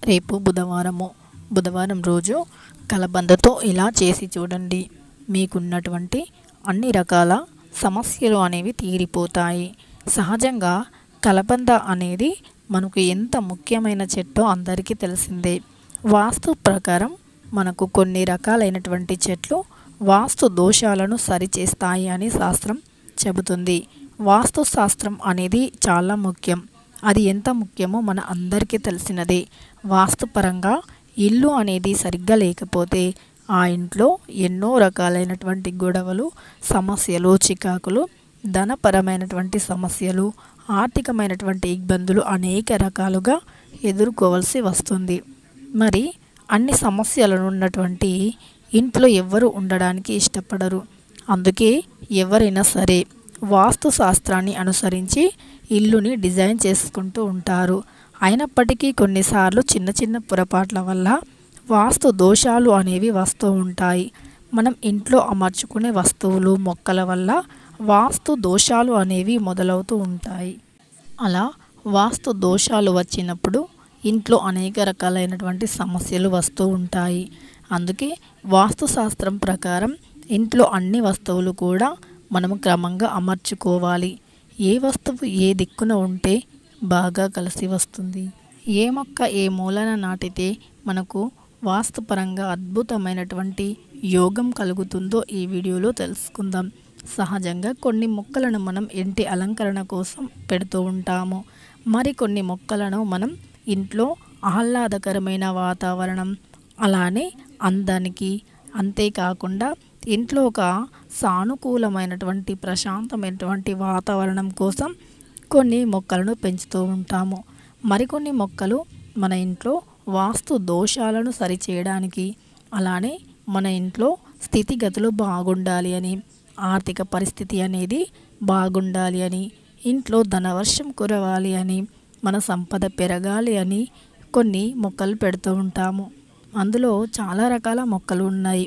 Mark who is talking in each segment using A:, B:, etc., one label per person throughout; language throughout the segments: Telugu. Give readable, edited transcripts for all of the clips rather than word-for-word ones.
A: రేపు బుధవారం రోజు కలబందతో ఇలా చేసి చూడండి. మీకున్నటువంటి అన్ని రకాల సమస్యలు అనేవి తీరిపోతాయి. సహజంగా కలబంద అనేది మనకు ఎంత ముఖ్యమైన చెట్టో అందరికీ తెలిసిందే. వాస్తు ప్రకారం మనకు కొన్ని రకాలైనటువంటి చెట్లు వాస్తు దోషాలను సరిచేస్తాయి అని శాస్త్రం చెబుతుంది. వాస్తు శాస్త్రం అనేది చాలా ముఖ్యం. అది ఎంత ముఖ్యమో మన అందరికీ తెలిసినదే. వాస్తుపరంగా ఇల్లు అనేది సరిగ్గా లేకపోతే ఆ ఇంట్లో ఎన్నో రకాలైనటువంటి గొడవలు, సమస్యలు, చికాకులు, ధనపరమైనటువంటి సమస్యలు, ఆర్థికమైనటువంటి ఇబ్బందులు అనేక రకాలుగా ఎదుర్కోవాల్సి వస్తుంది. మరి అన్ని సమస్యలను ఉన్నటువంటి ఇంట్లో ఎవ్వరు ఉండడానికి ఇష్టపడరు. అందుకే ఎవరైనా సరే వాస్తు శాస్త్రాన్ని అనుసరించి ఇల్లుని డిజైన్ చేసుకుంటూ ఉంటారు. అయినప్పటికీ కొన్నిసార్లు చిన్న చిన్న పొరపాట్ల వల్ల వాస్తు దోషాలు అనేవి వస్తూ ఉంటాయి. మనం ఇంట్లో అమర్చుకునే వస్తువులు, మొక్కల వల్ల వాస్తు దోషాలు అనేవి మొదలవుతూ ఉంటాయి. అలా వాస్తు దోషాలు వచ్చినప్పుడు ఇంట్లో అనేక రకాలైనటువంటి సమస్యలు వస్తూ ఉంటాయి. అందుకే వాస్తు శాస్త్రం ప్రకారం ఇంట్లో అన్ని వస్తువులు కూడా మనము క్రమంగా అమర్చుకోవాలి. ఏ వస్తువు ఏ దిక్కున ఉంటే బాగా కలిసి వస్తుంది, ఏ మొక్క ఏ మూలన నాటితే మనకు వాస్తుపరంగా అద్భుతమైనటువంటి యోగం కలుగుతుందో ఈ వీడియోలో తెలుసుకుందాం. సహజంగా కొన్ని మొక్కలను మనం ఇంటి అలంకరణ కోసం పెడుతూ ఉంటాము. మరికొన్ని మొక్కలను మనం ఇంట్లో ఆహ్లాదకరమైన వాతావరణం, అలానే అందానికి, అంతేకాకుండా ఇంట్లో ఒక సానుకూలమైనటువంటి ప్రశాంతమైనటువంటి వాతావరణం కోసం కొన్ని మొక్కలను పెంచుతూ ఉంటాము. మరికొన్ని మొక్కలు మన ఇంట్లో వాస్తు దోషాలను సరిచేయడానికి, అలానే మన ఇంట్లో స్థితిగతులు బాగుండాలి అని, ఆర్థిక పరిస్థితి అనేది బాగుండాలి అని, ఇంట్లో ధనవర్షం కురవాలి అని, మన సంపద పెరగాలి అని కొన్ని మొక్కలు పెడుతూ ఉంటాము. అందులో చాలా రకాల మొక్కలు ఉన్నాయి.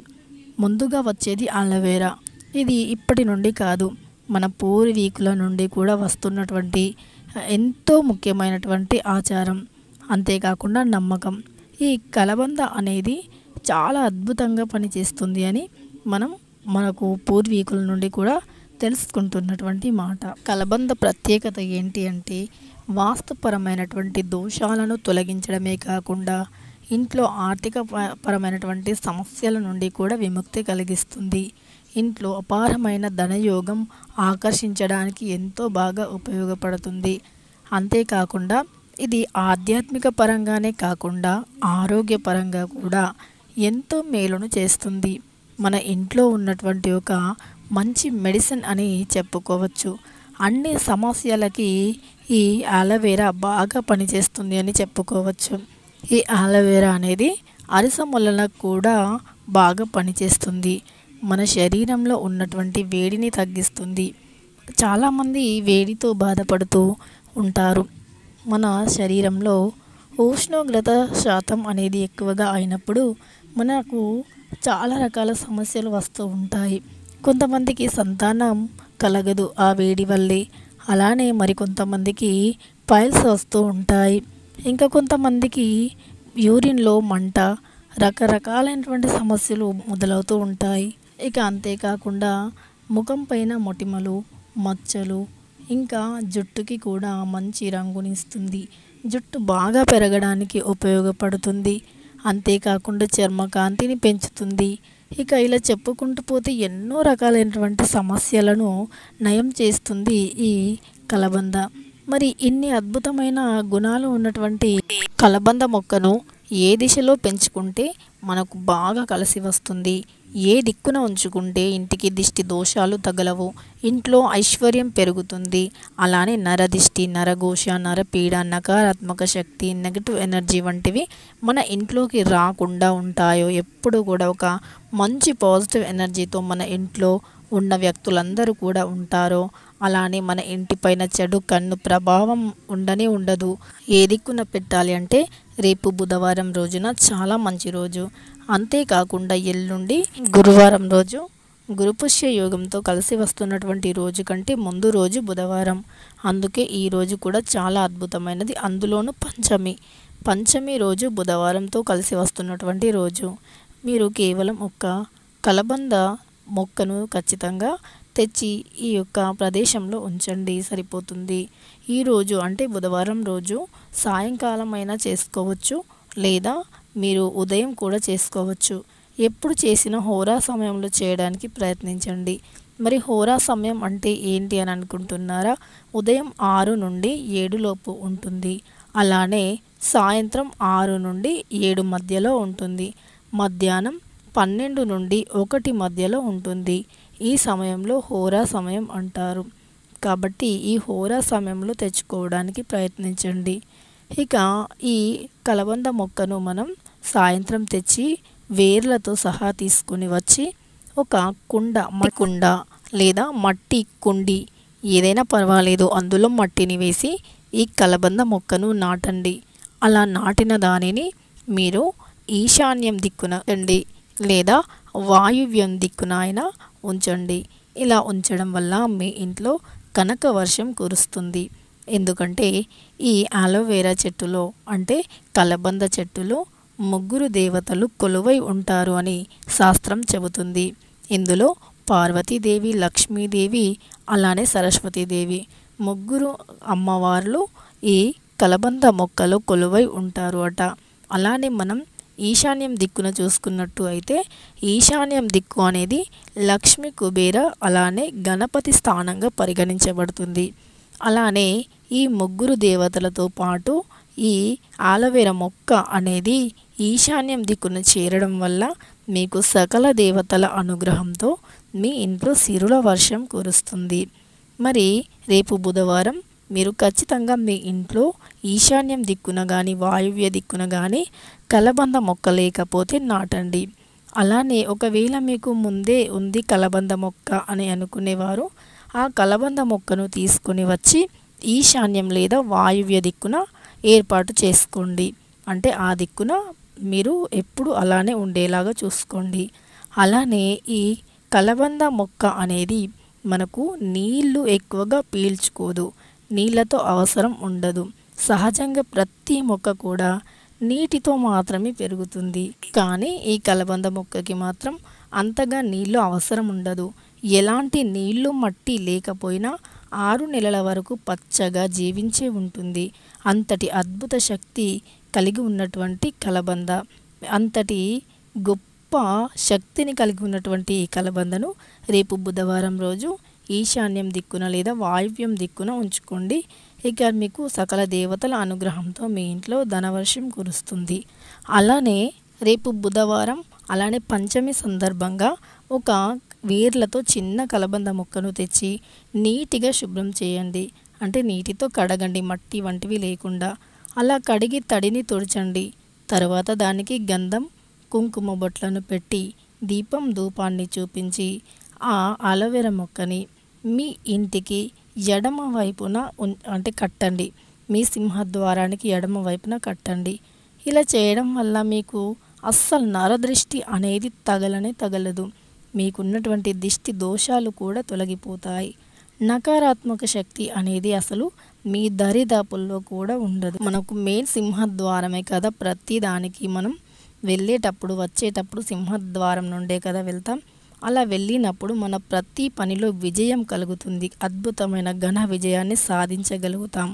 A: ముందుగా వచ్చేది అలోవెరా. ఇది ఇప్పటి నుండి కాదు, మన పూర్వీకుల నుండి కూడా వస్తున్నటువంటి ఎంతో ముఖ్యమైనటువంటి ఆచారం, అంతేకాకుండా నమ్మకం. ఈ కలబంద అనేది చాలా అద్భుతంగా పనిచేస్తుంది అని మనకు పూర్వీకుల నుండి కూడా తెలుసుకుంటున్నటువంటి మాట. కలబంద ప్రత్యేకత ఏంటి అంటే వాస్తుపరమైనటువంటి దోషాలను తొలగించడమే కాకుండా ఇంట్లో ఆర్థిక పరమైనటువంటి సమస్యల నుండి కూడా విముక్తి కలిగిస్తుంది. ఇంట్లో అపారమైన ధనయోగం ఆకర్షించడానికి ఎంతో బాగా ఉపయోగపడుతుంది. అంతేకాకుండా ఇది ఆధ్యాత్మిక పరంగానే కాకుండా ఆరోగ్యపరంగా కూడా ఎంతో మేలును చేస్తుంది. మన ఇంట్లో ఉన్నటువంటి ఒక మంచి మెడిసిన్ అని చెప్పుకోవచ్చు. అన్ని సమస్యలకి ఈ అలోవెరా బాగా పనిచేస్తుంది అని చెప్పుకోవచ్చు. ఈ అలోవెరా అనేది అరిసెములకు కూడా బాగా పనిచేస్తుంది. మన శరీరంలో ఉన్నటువంటి వేడిని తగ్గిస్తుంది. చాలామంది వేడితో బాధపడుతూ ఉంటారు. మన శరీరంలో ఉష్ణోగ్రత శాతం అనేది ఎక్కువగా అయినప్పుడు మనకు చాలా రకాల సమస్యలు వస్తూ ఉంటాయి. కొంతమందికి సంతానం కలగదు ఆ వేడి వల్లే. అలానే మరికొంతమందికి పైల్స్ వస్తూ ఉంటాయి. ఇంకా కొంతమందికి యూరిన్లో మంట, రకరకాలైనటువంటి సమస్యలు మొదలవుతూ ఉంటాయి. ఇక అంతేకాకుండా ముఖం పైన మొటిమలు, మచ్చలు, ఇంకా జుట్టుకి కూడా మంచి రంగునిస్తుంది. జుట్టు బాగా పెరగడానికి ఉపయోగపడుతుంది. అంతేకాకుండా చర్మకాంతిని పెంచుతుంది. ఇక ఇలా చెప్పుకుంటూ పోతే ఎన్నో రకాలైనటువంటి సమస్యలను నయం చేస్తుంది ఈ కలబంద. మరి ఇన్ని అద్భుతమైన గుణాలు ఉన్నటువంటి కలబంద మొక్కను ఏ దిశలో పెంచుకుంటే మనకు బాగా కలిసి వస్తుంది, ఏ దిక్కున ఉంచుకుంటే ఇంటికి దిష్టి దోషాలు తగలవు, ఇంట్లో ఐశ్వర్యం పెరుగుతుంది, అలానే నరదిష్టి, నరఘోష, నరపీడ, నకారాత్మక శక్తి, నెగటివ్ ఎనర్జీ వంటివి మన ఇంట్లోకి రాకుండా ఉంటాయో, ఎప్పుడు కూడా ఒక మంచి పాజిటివ్ ఎనర్జీతో మన ఇంట్లో ఉన్న వ్యక్తులందరూ కూడా ఉంటారో, అలానే మన ఇంటిపైన చెడు కన్ను ప్రభావం ఉండదు. ఏ దిక్కున పెట్టాలి అంటే రేపు బుధవారం రోజున చాలా మంచి రోజు. అంతేకాకుండా ఎల్లుండి గురువారం రోజు గురుపుష్య యోగంతో కలిసి వస్తున్నటువంటి రోజు కంటే ముందు రోజు బుధవారం. అందుకే ఈ రోజు కూడా చాలా అద్భుతమైనది. అందులోనూ పంచమి రోజు బుధవారంతో కలిసి వస్తున్నటువంటి రోజు. మీరు కేవలం ఒక కలబంద మొక్కను ఖచ్చితంగా తెచ్చి ఈ యొక్క ప్రదేశంలో ఉంచండి, సరిపోతుంది. ఈరోజు అంటే బుధవారం రోజు సాయంకాలం అయినా చేసుకోవచ్చు, లేదా మీరు ఉదయం కూడా చేసుకోవచ్చు. ఎప్పుడు చేసినా హోరా సమయంలో చేయడానికి ప్రయత్నించండి. మరి హోరా సమయం అంటే ఏంటి అని అనుకుంటున్నారా? ఉదయం 6 నుండి 7 లోపు ఉంటుంది. అలానే సాయంత్రం 6 నుండి 7 మధ్యలో ఉంటుంది. మధ్యాహ్నం 12 నుండి 1 మధ్యలో ఉంటుంది. ఈ సమయంలో హోరా సమయం అంటారు. కాబట్టి ఈ హోరా సమయంలో తెచ్చుకోవడానికి ప్రయత్నించండి. ఇక ఈ కలబంద మొక్కను మనం సాయంత్రం తెచ్చి వేర్లతో సహా తీసుకుని వచ్చి ఒక కుండ లేదా మట్టి కుండి ఏదైనా పర్వాలేదు, అందులో మట్టిని వేసి ఈ కలబంద మొక్కను నాటండి. అలా నాటిన దానిని మీరు ఈశాన్యం దిక్కున లేదా వాయువ్యం దిక్కున అయినా ఉంచండి. ఇలా ఉంచడం వల్ల మీ ఇంట్లో కనక వర్షం కురుస్తుంది. ఎందుకంటే ఈ అలోవెరా చెట్టులో అంటే కలబంద చెట్టులో 3 దేవతలు కొలువై ఉంటారు అని శాస్త్రం చెబుతుంది. ఇందులో పార్వతీదేవి, లక్ష్మీదేవి, అలానే సరస్వతీదేవి 3 అమ్మవార్లు ఈ కలబంద మొక్కలో కొలువై ఉంటారు అట. అలానే మనం ఈశాన్యం దిక్కున చూసుకున్నట్టు అయితే ఈశాన్యం దిక్కు అనేది లక్ష్మి, కుబేర, అలానే గణపతి స్థానంగా పరిగణించబడుతుంది. అలానే ఈ 3 దేవతలతో పాటు ఈ ఆలవేర మొక్క అనేది ఈశాన్యం దిక్కున చేరడం వల్ల మీకు సకల దేవతల అనుగ్రహంతో మీ ఇంట్లో సిరుల వర్షం కురుస్తుంది. మరి రేపు బుధవారం మీరు ఖచ్చితంగా మీ ఇంట్లో ఈశాన్యం దిక్కున కానీ వాయువ్య దిక్కున కానీ కలబంద మొక్క లేకపోతే నాటండి. అలానే ఒకవేళ మీకు ముందే ఉంది కలబంద మొక్క అని అనుకునేవారు ఆ కలబంద మొక్కను తీసుకొని వచ్చి ఈశాన్యం లేదా వాయువ్య దిక్కున ఏర్పాటు చేసుకోండి. అంటే ఆ దిక్కున మీరు ఎప్పుడు అలానే ఉండేలాగా చూసుకోండి. అలానే ఈ కలబంద మొక్క అనేది మనకు నీళ్లు ఎక్కువగా పీల్చుకోదు, నీళ్ళతో అవసరం ఉండదు. సహజంగా ప్రతి మొక్క కూడా నీటితో మాత్రమే పెరుగుతుంది. కానీ ఈ కలబంద మొక్కకి మాత్రం అంతగా నీళ్ళు అవసరం ఉండదు. ఎలాంటి నీళ్లు మట్టి లేకపోయినా 6 నెలల వరకు పచ్చగా జీవించే ఉంటుంది. అంతటి అద్భుత శక్తి కలిగి ఉన్నటువంటి కలబంద, అంతటి గొప్ప శక్తిని కలిగి ఉన్నటువంటి ఈ కలబందను రేపు బుధవారం రోజు ఈశాన్యం దిక్కున లేదా వాయువ్యం దిక్కున ఉంచుకోండి. ఇక మీకు సకల దేవతల అనుగ్రహంతో మీ ఇంట్లో ధనవర్షం కురుస్తుంది. అలానే రేపు బుధవారం అలానే పంచమి సందర్భంగా ఒక వేర్లతో చిన్న కలబంద మొక్కను తెచ్చి నీటిగా శుభ్రం చేయండి. అంటే నీటితో కడగండి, మట్టి వంటివి లేకుండా. అలా కడిగి తడిని తుడచండి. తర్వాత దానికి గంధం, కుంకుమ బొట్లను పెట్టి దీపం ధూపాన్ని చూపించి ఆ అలోవెరా మొక్కని మీ ఇంటికి ఎడమ వైపున అంటే కట్టండి. మీ సింహద్వారానికి ఎడమ వైపున కట్టండి. ఇలా చేయడం వల్ల మీకు అస్సలు నరదృష్టి అనేది తగలదు. మీకున్నటువంటి దిష్టి దోషాలు కూడా తొలగిపోతాయి. నకారాత్మక శక్తి అనేది అసలు మీ దరిదాపుల్లో కూడా ఉండదు. మనకు మెయిన్ సింహద్వారమే కదా, ప్రతి దానికి మనం వెళ్ళేటప్పుడు వచ్చేటప్పుడు సింహద్వారం నుండే కదా వెళ్తాం. అలా వెళ్ళినప్పుడు మన ప్రతి పనిలో విజయం కలుగుతుంది, అద్భుతమైన ఘన విజయాన్ని సాధించగలుగుతాం.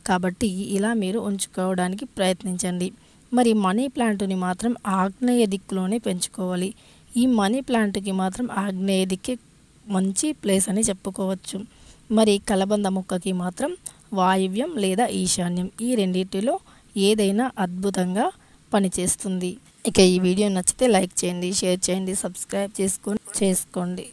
A: కాబట్టి ఇలా మీరు ఉంచుకోవడానికి ప్రయత్నించండి. మరి మనీ ప్లాంట్ని మాత్రం ఆగ్నేయ దిక్కులోనే పెంచుకోవాలి. ఈ మనీ ప్లాంట్కి మాత్రం ఆగ్నేయ దిక్కే మంచి ప్లేస్ అని చెప్పుకోవచ్చు. మరి కలబంద మొక్కకి మాత్రం వాయువ్యం లేదా ఈశాన్యం, ఈ రెండింటిలో ఏదైనా అద్భుతంగా పనిచేస్తుంది. ఇక ఈ వీడియో నచ్చితే లైక్ చేయండి, షేర్ చేయండి, సబ్స్క్రైబ్ చేసుకోండి.